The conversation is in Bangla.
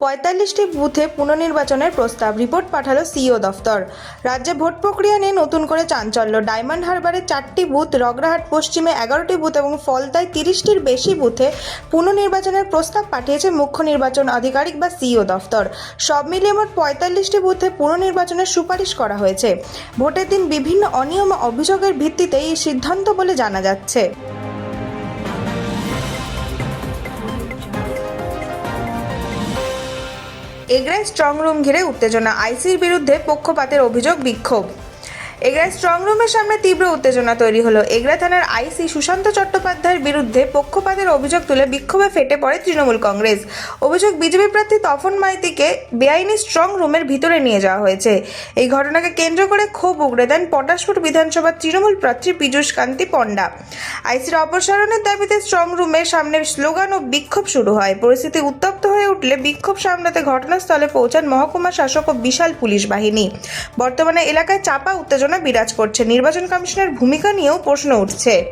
৪৫টি বুথে পুনর্নির্বাচনের প্রস্তাব, রিপোর্ট পাঠালো সিইও দফতর। রাজ্যে ভোট প্রক্রিয়া নিয়ে নতুন করে চাঞ্চল্য। ডায়মন্ড হারবারে 4টি বুথ, রগড়াহাট পশ্চিমে 11টি বুথ এবং ফলতায় 30টির বেশি বুথে পুনর্নির্বাচনের প্রস্তাব পাঠিয়েছে মুখ্য নির্বাচন আধিকারিক বা সিইও দফতর। সব মিলিয়ে মোট ৪৫টি বুথে পুনর্নির্বাচনের সুপারিশ করা হয়েছে। ভোটের দিন বিভিন্ন অনিয়ম ও অভিযোগের ভিত্তিতে এই সিদ্ধান্ত বলে জানা যাচ্ছে। এগরায় স্ট্রং রুম ঘিরে উত্তেজনা, আইসির বিরুদ্ধে পক্ষপাতের অভিযোগ, বিক্ষোভ। এগরায় স্ট্রং রুমের সামনে তীব্র উত্তেজনা তৈরি হলো। এগরা থানার আইসি সুশান্ত চট্টোপাধ্যায়ের বিরুদ্ধে পক্ষপাতের অভিযোগ তুলে বিক্ষোভে ফেটে পড়ে তৃণমূল কংগ্রেস। অভিযোগ, বিজেপি প্রার্থী তপন মাইতিকে বেআইনি স্ট্রং রুমের ভিতরে নিয়ে যাওয়া হয়েছে। এই ঘটনাকে কেন্দ্র করে ক্ষোভ উগড়ে দেন পটাশপুর বিধানসভার তৃণমূল প্রার্থী পীযূষ কান্তি পণ্ডা। আইসির অপসারণের দাবিতে স্ট্রং রুমের সামনে স্লোগান ও বিক্ষোভ শুরু হয়। পরিস্থিতি উত্তপ্ত হয়ে উঠলে বিক্ষোভ সামলাতে ঘটনাস্থলে পৌঁছান মহকুমা শাসক ও বিশাল পুলিশ বাহিনী। বর্তমানে এলাকায় চাপা উত্তেজনা বিরাজ করছে। নির্বাচন কমিশনের ভূমিকা নিয়েও প্রশ্ন উঠছে।